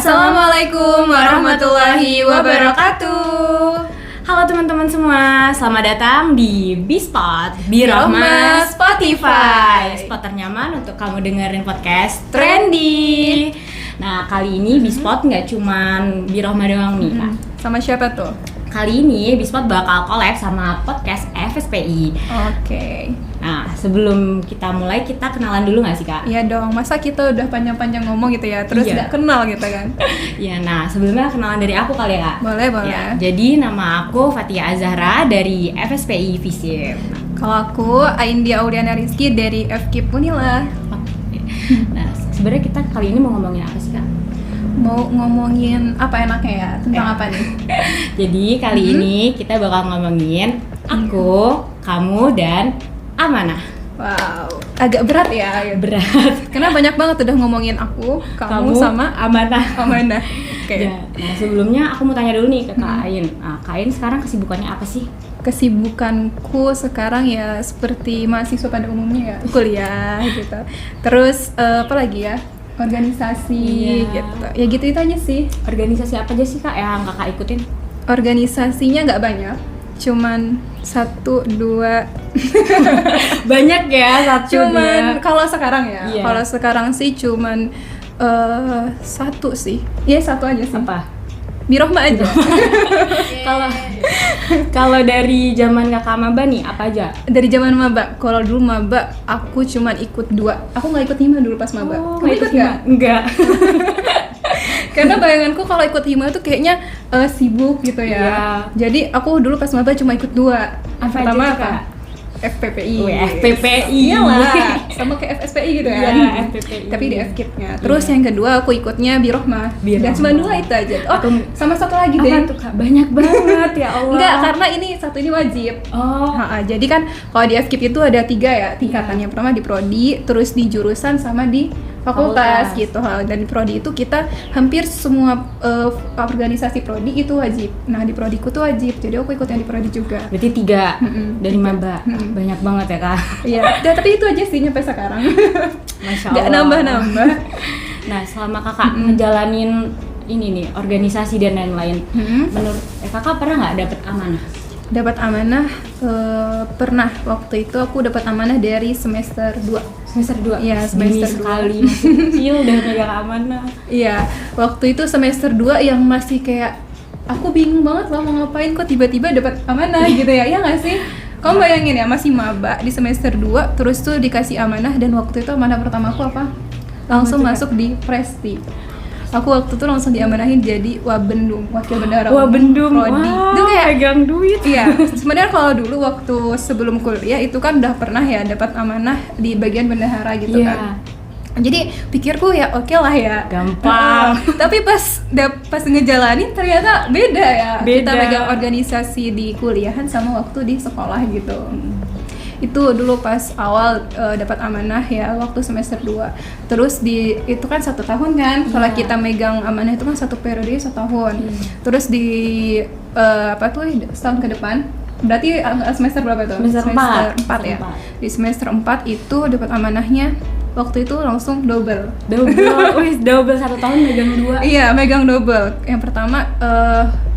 Assalamualaikum warahmatullahi wabarakatuh. Halo teman-teman semua, selamat datang di Bispot Birahma Spotify. Spot ternyaman untuk kamu dengerin podcast trendy. Nah, kali ini Bispot nggak cuman Birahma doang nih, Kak. Sama siapa tuh? Kali ini Bispot bakal collab sama podcast FSPI. Oke. Nah, sebelum kita mulai, kita kenalan dulu nggak sih, Kak? Iya dong, masa kita udah panjang-panjang ngomong gitu ya, terus nggak kenal gitu kan? Iya, nah sebelumnya kenalan dari aku kali ya, Kak? Boleh. Ya, jadi nama aku Fatia Azahra dari FSPI Visip. Kalau aku, Aindia Auliana Rizky dari FKIP Unila. Oke. Nah, sebenarnya kita kali ini mau ngomongin apa sih, Kak? Mau ngomongin apa enaknya ya? Tentang apa nih? Jadi kali ini kita bakal ngomongin aku, kamu, dan amanah. Wow, agak berat ya. Berat. Karena banyak banget udah ngomongin aku, kamu sama amanah. Amanah. Oke. Ya, nah sebelumnya aku mau tanya dulu nih ke Kak Ain. Nah, Kak Ain sekarang kesibukannya apa sih? Kesibukanku sekarang ya seperti mahasiswa pada umumnya ya, kuliah gitu. Terus apa lagi ya? Organisasi gitu. Ya gitu itu aja sih. Organisasi apa aja sih, Kak, yang Kakak ikutin? Organisasinya nggak banyak, cuman 1, 2. Banyak ya, Cuman kalau sekarang ya, Iya. kalau sekarang sih cuman 1 sih. Ya 1 aja sih. Apa? Birahma aja. Kalau dari zaman Kakak maba nih, apa aja? Dari zaman maba, kalau dulu maba aku cuman ikut 2. Aku nggak ikut hima dulu pas maba. Kamu ikut nggak? Enggak. Karena bayanganku kalau ikut hima tuh kayaknya sibuk gitu ya. Iya. Jadi aku dulu pas maba cuma ikut 2. Apa Pertama aja tuh, apa? Kak? FPPI. FPPI. Iyalah, sama kayak FSPI gitu kan. Iya, FPPI. Tapi di FKIP-nya. Terus yang kedua aku ikutnya Birahma. Dan cuma 2 itu aja. Oh, sama satu lagi deh. Apa tuh, Kak? Banyak banget ya Allah. Enggak, karena ini satu ini wajib. Oh. Jadi kan kalau di FKIP itu ada 3 ya tingkatannya. Pertama di prodi, terus di jurusan, sama di fakultas gitu. Dan di prodi itu kita hampir semua organisasi prodi itu wajib. Nah di prodiku tuh wajib, jadi aku ikut yang di prodi juga. Berarti 3 dari maba. Banyak banget ya, Kak. Iya, tapi itu aja sih nyampe sekarang. Masya Allah. Gak nambah-nambah. Nah, selama Kakak ngejalanin ini nih, organisasi dan lain-lain, menurut Kakak pernah nggak dapet amanah? Dapat amanah, pernah. Waktu itu aku dapat amanah dari semester 2. Semester 2? Iya, semester 2. Sekali, masih kecil udah megang amanah. Iya, waktu itu semester 2 yang masih kayak aku bingung banget lah mau ngapain, kok tiba-tiba dapat amanah gitu ya. Iya nggak sih? Kamu bayangin ya, masih maba di semester 2 terus tuh dikasih amanah, dan waktu itu amanah pertama aku apa? Langsung masuk di Presti. Aku waktu itu langsung diamanahin jadi Wabendum, wakil bendahara Wabendum, prodi. Itu kayak pegang duit. Iya, sebenarnya kalau dulu waktu sebelum kuliah itu kan udah pernah ya dapat amanah di bagian bendahara gitu kan. Jadi pikirku ya oke lah ya, gampang. Tapi pas ngejalanin ternyata beda ya. Beda. Kita pegang organisasi di kuliahan sama waktu di sekolah gitu. Itu dulu pas awal dapat amanah ya waktu semester 2. Terus itu kan 1 tahun kan. Kalau kita megang amanah itu kan 1 periode 1 tahun. Terus di setahun ke depan, berarti semester berapa tuh? Semester 4 ya. Di semester 4 itu dapat amanahnya waktu itu langsung double. Double 1 tahun megang 2. Iya, megang double. Yang pertama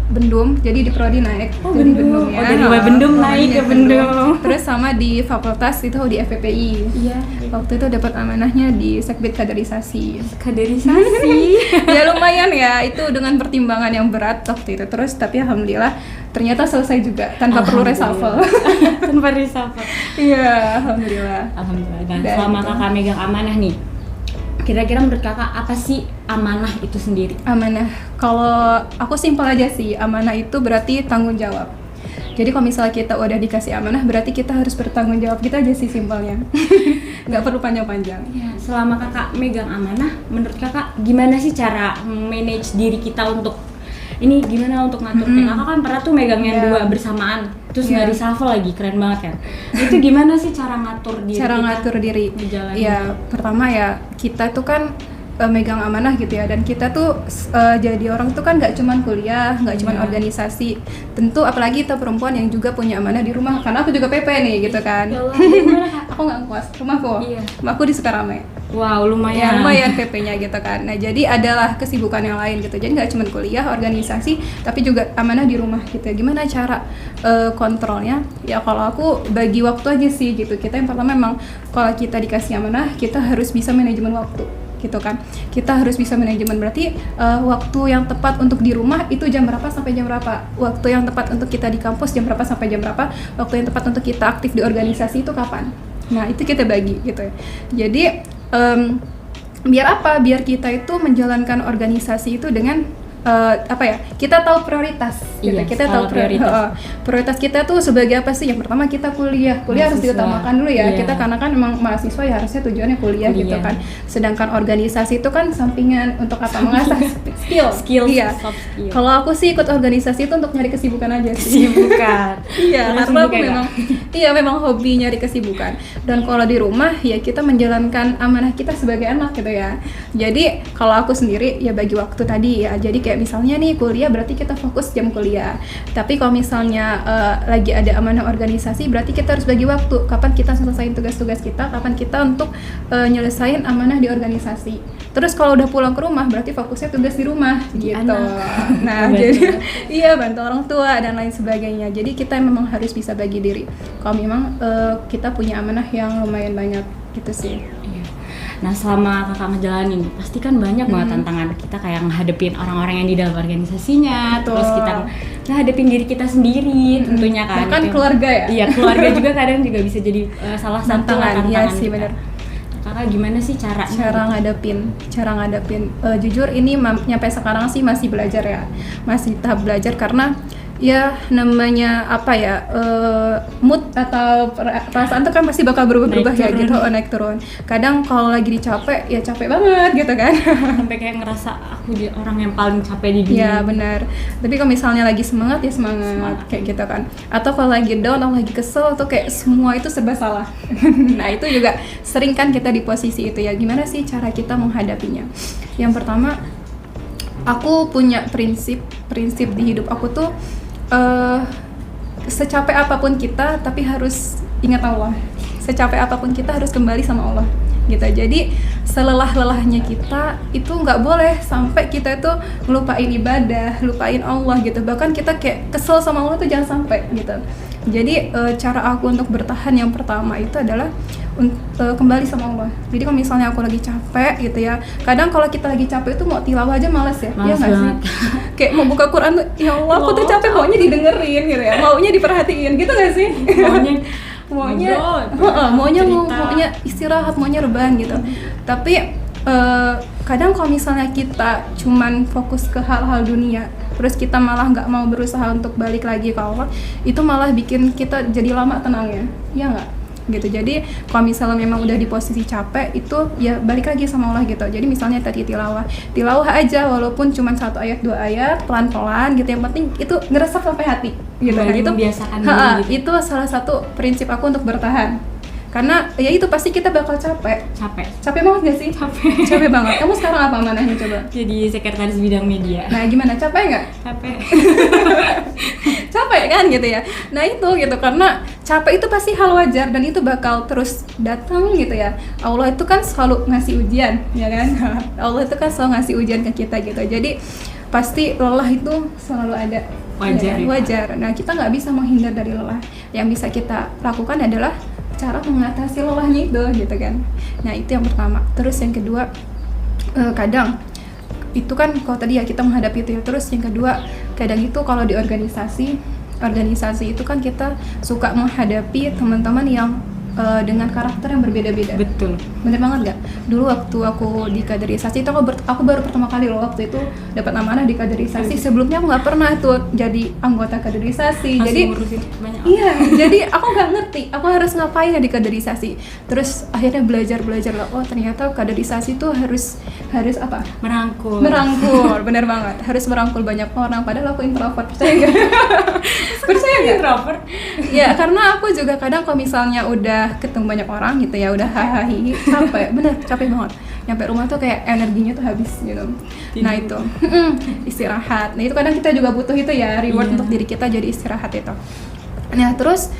Bendum, jadi di prodi naik. Jadi Bendum. ya. Dari Bendum naik ke Bendum. Terus sama di fakultas itu di FPPI. Iya. Waktu itu dapat amanahnya di Sekbid Kaderisasi. Ya lumayan ya, itu dengan pertimbangan yang berat waktu itu. Terus tapi alhamdulillah ternyata selesai juga tanpa perlu reshuffle. Tanpa reshuffle. Iya, alhamdulillah. Dan selama Kakak megang amanah nih, kira-kira menurut Kakak apa sih amanah itu sendiri? Amanah, kalau aku simpel aja sih, amanah itu berarti tanggung jawab. Jadi kalau misalnya kita udah dikasih amanah, berarti kita harus bertanggung jawab. Kita aja sih simpelnya. Nggak perlu panjang-panjang. Ya, selama Kakak megang amanah, menurut Kakak gimana sih cara manage diri kita untuk ini gimana untuk ngatur? Kakak kan pernah tuh megang yang 2 bersamaan, terus nggak reshuffle lagi, keren banget kan? Itu gimana sih cara ngatur diri? Cara ngatur diri? Ya, pertama ya kita tuh kan megang amanah gitu ya, dan kita tuh jadi orang tuh kan nggak cuman kuliah, nggak cuman organisasi, tentu apalagi kita perempuan yang juga punya amanah di rumah, karena aku juga PP nih gitu kan. Ya Allah, gimana, Kak? Aku nggak kuas rumahku, Iya. rumahku di Sukarame. Wow, Ya lumayan. lumayan PP-nya gitu kan. Nah jadi adalah kesibukan yang lain gitu. Jadi nggak cuma kuliah, organisasi, tapi juga amanah di rumah gitu. Gimana cara kontrolnya? Ya kalau aku bagi waktu aja sih gitu. Kita yang pertama memang kalau kita dikasih amanah, kita harus bisa manajemen waktu gitu kan. Kita harus bisa manajemen, berarti waktu yang tepat untuk di rumah itu jam berapa sampai jam berapa. Waktu yang tepat untuk kita di kampus jam berapa sampai jam berapa. Waktu yang tepat untuk kita aktif di organisasi itu kapan. Nah itu kita bagi gitu ya. Jadi biar apa? Biar kita itu menjalankan organisasi itu dengan kita tahu prioritas gitu. Iya, Kita skala tahu prioritas kita tuh sebagai apa sih? Yang pertama kita kuliah harus Mahasiswa. diutamakan dulu ya. Iya. Kita karena kan memang mahasiswa ya harusnya tujuannya kuliah gitu kan. Sedangkan organisasi itu kan sampingan untuk apa? Mengasah skill. Iya. Soft skill. Kalau aku sih ikut organisasi itu untuk nyari kesibukan aja sih. Kesibukan. Iya, Terus karena aku juga, memang memang hobi nyari kesibukan. Dan kalau di rumah ya kita menjalankan amanah kita sebagai anak gitu ya. Jadi kalau aku sendiri ya bagi waktu tadi ya. Jadi kayak misalnya nih kuliah berarti kita fokus jam kuliah. Tapi kalau misalnya lagi ada amanah organisasi berarti kita harus bagi waktu. Kapan kita selesaiin tugas-tugas kita, kapan kita untuk nyelesain amanah di organisasi. Terus kalau udah pulang ke rumah berarti fokusnya tugas di rumah gitu. Anak. Nah, jadi iya bantu orang tua dan lain sebagainya. Jadi kita memang harus bisa bagi diri. Kalau memang kita punya amanah yang lumayan banyak gitu sih. Iya. Nah selama kakak ngejalanin, pasti kan banyak banget tantangan kita kayak ngadepin orang-orang yang di dalam organisasinya, Betul. terus kita ngadepin diri kita sendiri tentunya kan. Bahkan Itu- keluarga ya. Iya, keluarga juga kadang juga bisa jadi salah satu Tantangan, tantangan iya sih, kita. benar. Kakak gimana sih caranya? Cara ngadepin jujur ini nyampe sekarang sih masih belajar ya, masih tahap belajar karena ya namanya mood atau perasaan tuh kan pasti bakal berubah-ubah ya Naik turun. gitu, naik turun. Kadang kalau lagi dicapek ya capek banget gitu kan. Sampai kayak ngerasa aku orang yang paling capek di dunia. Iya benar. Tapi kalau misalnya lagi semangat ya semangat kayak gitu kan. Atau kalau lagi down atau lagi kesel tuh kayak semua itu serba salah. Nah itu juga sering kan kita di posisi itu ya. Gimana sih cara kita menghadapinya? Yang pertama, aku punya prinsip di hidup aku tuh secapek apapun kita tapi harus ingat Allah. Secapek apapun kita harus kembali sama Allah gitu. Jadi selelah-lelahnya kita itu nggak boleh sampai kita itu ngelupain ibadah, lupain Allah gitu. Bahkan kita kayak kesel sama Allah tuh jangan sampai gitu. Jadi cara aku untuk bertahan yang pertama itu adalah kembali sama Allah. Jadi kalau misalnya aku lagi capek gitu ya, kadang kalau kita lagi capek itu mau tilawah aja males ya, Males iya nggak sih? banget. Kayak mau buka Quran tuh, ya Allah aku tuh capek maunya didengerin gitu ya, maunya diperhatiin gitu nggak sih? Maunya maunya istirahat, maunya rebahan gitu. Tapi kadang kalau misalnya kita cuman fokus ke hal-hal dunia, terus kita malah nggak mau berusaha untuk balik lagi ke Allah, itu malah bikin kita jadi lama tenangnya, ya nggak? Gitu. Jadi kalau misalnya memang udah di posisi capek itu ya balik lagi sama Allah gitu. Jadi misalnya tadi tilawah aja walaupun cuma 1 ayat 2 ayat pelan-pelan gitu, yang penting itu ngeresap sampai hati gitu. Kembali Itu membiasakan diri gitu. itu salah satu prinsip aku untuk bertahan. Karena ya itu pasti kita bakal capek banget gak sih? Capek banget. Kamu sekarang apa manahnya coba? Jadi sekretaris bidang media. Nah gimana, capek nggak? Capek. Capek kan gitu ya. Nah itu gitu, karena capek itu pasti hal wajar dan itu bakal terus datang gitu ya. Allah itu kan selalu ngasih ujian, ya kan? Allah itu kan selalu ngasih ujian ke kita gitu. Jadi pasti lelah itu selalu ada. Wajar Ya, ya. wajar. Nah kita nggak bisa menghindar dari lelah. Yang bisa kita lakukan adalah cara mengatasi lelahnya itu gitu kan. Nah itu yang pertama. Terus yang kedua, kadang itu kan kalau tadi ya kita menghadapi itu ya. Terus yang kedua, kadang itu kalau di organisasi itu kan kita suka menghadapi teman-teman yang dengan karakter yang berbeda-beda. Betul. Bener banget gak? Dulu waktu aku di kaderisasi itu aku baru pertama kali loh waktu itu dapat amanah di kaderisasi. Sebelumnya aku nggak pernah tuh jadi anggota kaderisasi. Masih Jadi ngurusin banyak orang. iya, jadi aku nggak ngerti aku harus ngapain ya di kaderisasi. Terus akhirnya belajar lah. Oh ternyata kaderisasi tuh harus apa? Merangkul. Bener banget. Harus merangkul banyak orang. Padahal aku introvert. Percaya nggak? Percaya nggak? Introvert. Ya karena aku juga kadang kalau misalnya udah udah ketemu banyak orang gitu ya, udah hahaha capek, bener capek banget. Nyampe rumah tuh kayak energinya tuh habis gitu. Nah itu istirahat. Nah itu kadang kita juga butuh itu ya, reward untuk diri kita, jadi istirahat itu. Nah terus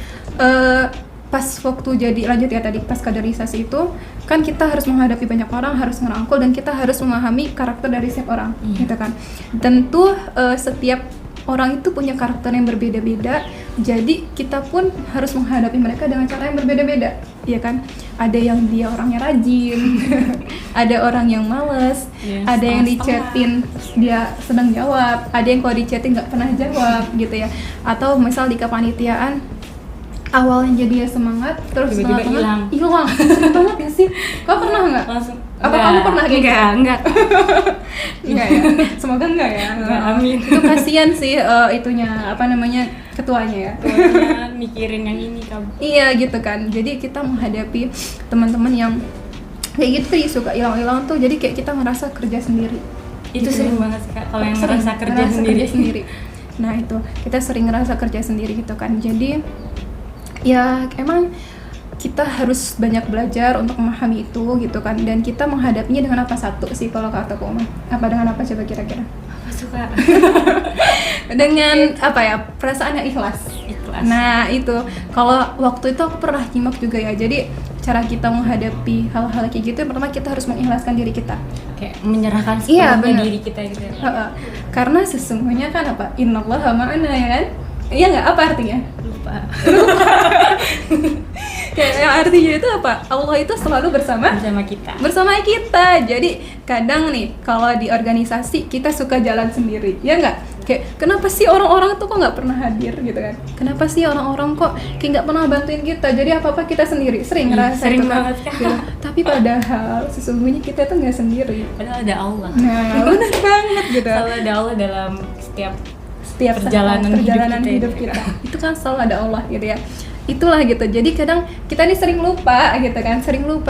pas waktu jadi lanjut ya tadi pas kaderisasi itu kan kita harus menghadapi banyak orang, harus ngerangkul, dan kita harus memahami karakter dari setiap orang gitu kan. Tentu setiap orang itu punya karakter yang berbeda-beda, jadi kita pun harus menghadapi mereka dengan cara yang berbeda-beda, ya kan? Ada yang dia orangnya rajin, ada orang yang males, ada yang dichatin dia senang jawab, ada yang kalau dichatin nggak pernah jawab gitu ya. Atau misal di kepanitiaan awalnya jadi semangat, terus tiba-tiba hilang. Sering banget ya sih? Kau pernah nggak? Langsung. Apa kamu pernah gitu? Enggak. Enggak ya? Semoga enggak ya? Enggak, amin. Itu kasihan sih itunya, apa namanya, ketuanya ya? Ketuanya mikirin yang ini kamu. Iya gitu kan, jadi kita menghadapi teman-teman yang kayak gitu sih, suka hilang-hilang tuh, jadi kayak kita ngerasa kerja sendiri. Itu gitu. sering banget sih Kak, kalau yang ngerasa kerja sendiri. Nah itu, kita sering ngerasa kerja sendiri gitu kan, jadi ya emang kita harus banyak belajar untuk memahami itu gitu kan, dan kita menghadapinya dengan apa satu sih kalau kataku mah, apa dengan apa coba kira-kira? Apa suka? Dengan apa ya, perasaan yang ikhlas. Nah itu, kalau waktu itu aku pernah nyimak juga ya, jadi cara kita menghadapi hal-hal kayak gitu, yang pertama kita harus mengikhlaskan diri kita, kayak menyerahkan sepenuhnya diri kita gitu ya. Karena sesungguhnya kan apa, innallaha ma'ana ya kan? Iya nggak, apa artinya? Lupa. Kayak yang artinya itu apa? Allah itu selalu bersama kita. Jadi kadang nih kalau di organisasi kita suka jalan sendiri, ya nggak? Kayak kenapa sih orang-orang tuh kok nggak pernah hadir gitu kan? Kenapa sih orang-orang kok kayak nggak pernah bantuin kita? Jadi apa-apa kita sendiri, sering ngerasa sering itu kan? banget kan? Gitu. Tapi padahal sesungguhnya kita tuh nggak sendiri. Padahal ada Allah. Nah benar banget gitu. Selalu ada Allah dalam setiap perjalanan hidup kita. Itu kan selalu ada Allah gitu ya. Itulah gitu, jadi kadang kita nih sering lupa gitu kan,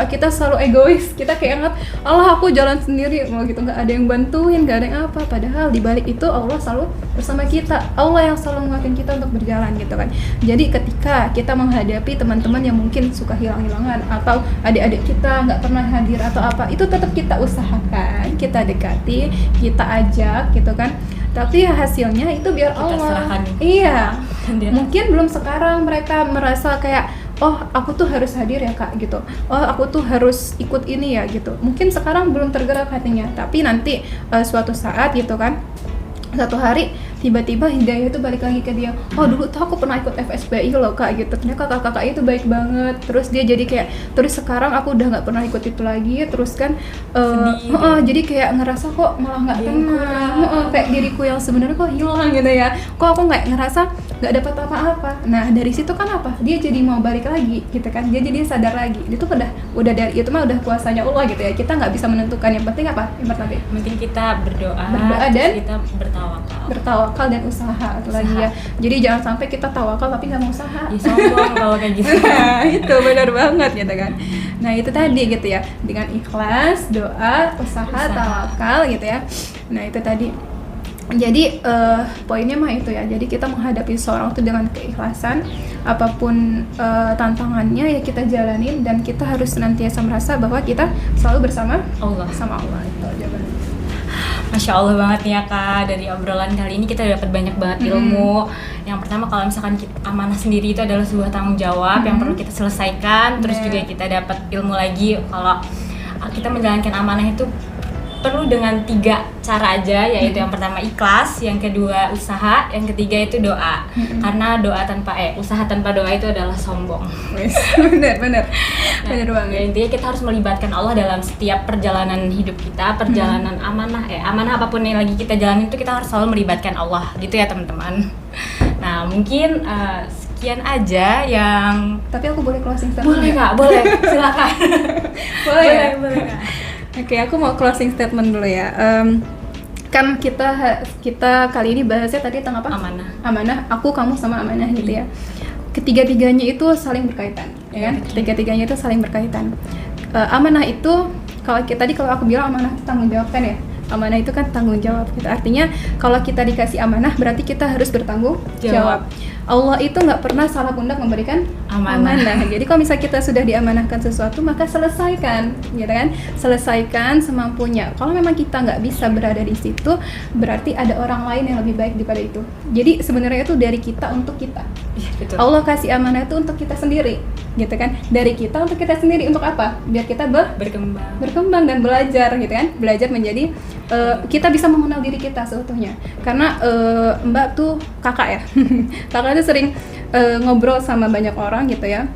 kita selalu egois, kita kayak anggap Allah aku jalan sendiri, mau gitu, nggak ada yang bantuin, nggak ada yang apa, padahal di balik itu Allah selalu bersama kita, Allah yang selalu menguatkan kita untuk berjalan gitu kan. Jadi ketika kita menghadapi teman-teman yang mungkin suka hilang-hilangan, atau adik-adik kita nggak pernah hadir atau apa, itu tetap kita usahakan, kita dekati, kita ajak gitu kan. Tapi hasilnya itu biar kita Allah serahkan. Iya. Mungkin belum sekarang mereka merasa kayak, oh aku tuh harus hadir ya kak gitu, oh aku tuh harus ikut ini ya gitu. Mungkin sekarang belum tergerak hatinya, tapi nanti suatu saat gitu kan, satu hari tiba-tiba hidayah itu balik lagi ke dia. Oh dulu tuh aku pernah ikut FSBI loh kak gitu, ternyata kakak-kakak itu baik banget. Terus dia jadi kayak, terus sekarang aku udah nggak pernah ikut itu lagi. Terus kan jadi kayak ngerasa kok malah nggak tenang, kayak diriku yang sebenarnya kok hilang gitu ya, kok aku nggak ngerasa nggak dapat apa-apa. Nah dari situ kan apa, dia jadi mau balik lagi gitu kan, dia jadi sadar lagi. Itu udah dari itu mah udah kuasanya Allah gitu ya, kita nggak bisa menentukan. Yang penting apa, yang pertama mungkin kita berdoa dan kita bertawakal dan usaha lagi ya. Jadi jangan sampai kita tawakal tapi nggak mau usaha. Ya sombong kalau kayak gitu. Nah, itu benar banget gitu kan. Nah itu tadi gitu ya, dengan ikhlas, doa, usaha, tawakal gitu ya. Nah itu tadi. Jadi poinnya mah itu ya. Jadi kita menghadapi seorang itu dengan keikhlasan, apapun tantangannya ya kita jalanin, dan kita harus senantiasa merasa bahwa kita selalu bersama Allah. Itu jawabannya. Masya Allah banget nih ya kak, dari obrolan kali ini kita dapat banyak banget ilmu. Yang pertama, kalau misalkan amanah sendiri itu adalah sebuah tanggung jawab yang perlu kita selesaikan. Terus juga kita dapat ilmu lagi kalau kita menjalankan amanah itu perlu dengan 3 cara aja, yaitu yang pertama ikhlas, yang kedua usaha, yang ketiga itu doa. Karena usaha tanpa doa itu adalah sombong. Bener banget. Ya, intinya kita harus melibatkan Allah dalam setiap perjalanan hidup kita, perjalanan amanah apapun yang lagi kita jalanin itu kita harus selalu melibatkan Allah, gitu ya teman-teman. Nah mungkin sekian aja yang. Tapi aku boleh closing statement? Boleh kak, boleh, silakan. boleh kak. Oke, aku mau closing statement dulu ya. Kan kita kali ini bahasnya tadi tentang apa? Amanah. Aku, kamu, sama amanah gitu ya. Ketiga-tiganya itu saling berkaitan, ya kan? Ketiga-tiganya itu saling berkaitan. Amanah itu kalau aku bilang amanah itu tanggung jawab kan ya. Amanah itu kan tanggung jawab gitu. Artinya kalau kita dikasih amanah berarti kita harus bertanggung jawab. Allah itu nggak pernah salah pundak memberikan amanah. Jadi kalau misalnya kita sudah diamanahkan sesuatu, maka selesaikan, gitu kan? Selesaikan semampunya. Kalau memang kita nggak bisa berada di situ, berarti ada orang lain yang lebih baik daripada itu. Jadi sebenarnya itu dari kita untuk kita. Iya, betul. Allah kasih amanah itu untuk kita sendiri, gitu kan? Dari kita untuk kita sendiri, untuk apa? Biar kita berkembang dan belajar, gitu kan? Belajar menjadi kita bisa mengenal diri kita seutuhnya. Karena Mbak tuh kakak ya, kakak itu sering ngobrol sama banyak orang gitu ya.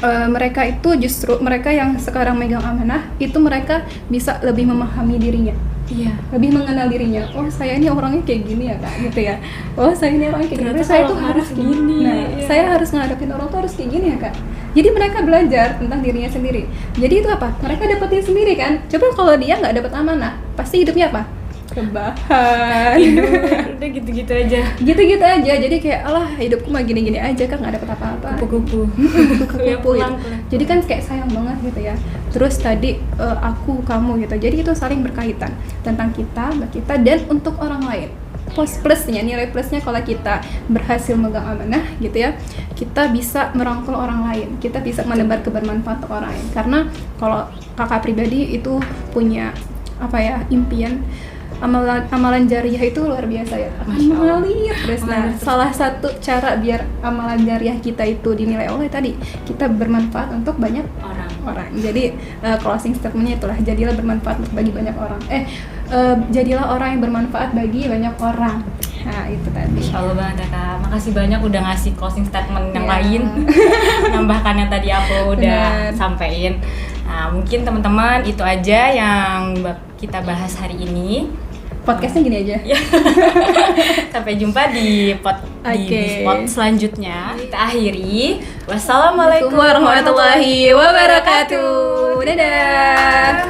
Mereka itu justru mereka yang sekarang megang amanah itu mereka bisa lebih memahami dirinya. Iya, lebih mengenal dirinya. Oh, saya ini orangnya kayak gini ya kak, gitu ya. Oh, saya ini orangnya kayak gini. Saya tuh harus gini. Nah, iya. Saya harus ngadepin orang tuh harus kayak gini ya kak. Jadi mereka belajar tentang dirinya sendiri. Jadi itu apa? Mereka dapetin sendiri kan. Coba kalau dia nggak dapet amanah, pasti hidupnya apa? Rebahan, udah gitu-gitu aja. Gitu-gitu aja. Jadi kayak alah hidupku mah gini-gini aja kan, nggak dapet apa-apa. Kupu-kupu Gitu. Jadi kan kayak sayang banget gitu ya. Terus tadi aku, kamu gitu. Jadi itu saling berkaitan tentang kita, kita dan untuk orang lain. Plusnya, nilai plusnya kalau kita berhasil megang amanah gitu ya, kita bisa merangkul orang lain, kita bisa menebar kebermanfaat untuk orang lain. Karena kalau kakak pribadi itu punya apa ya, impian amalan jariah itu luar biasa ya, akan mengalir terus. Nah, salah satu cara biar amalan jariah kita itu dinilai Allah tadi, kita bermanfaat untuk banyak orang. Jadi closing statementnya itulah, jadilah bermanfaat bagi banyak orang. Jadilah orang yang bermanfaat bagi banyak orang. Nah, itu tadi. Insya Allah banget ya kak, makasih banyak udah ngasih closing statement yang lain. Nambahkan yang tadi aku udah sampein. Nah, mungkin teman-teman itu aja yang kita bahas hari ini. Podcastnya gini aja. Sampai jumpa di spot selanjutnya. Kita akhiri. Wassalamualaikum warahmatullahi wabarakatuh. Dadah.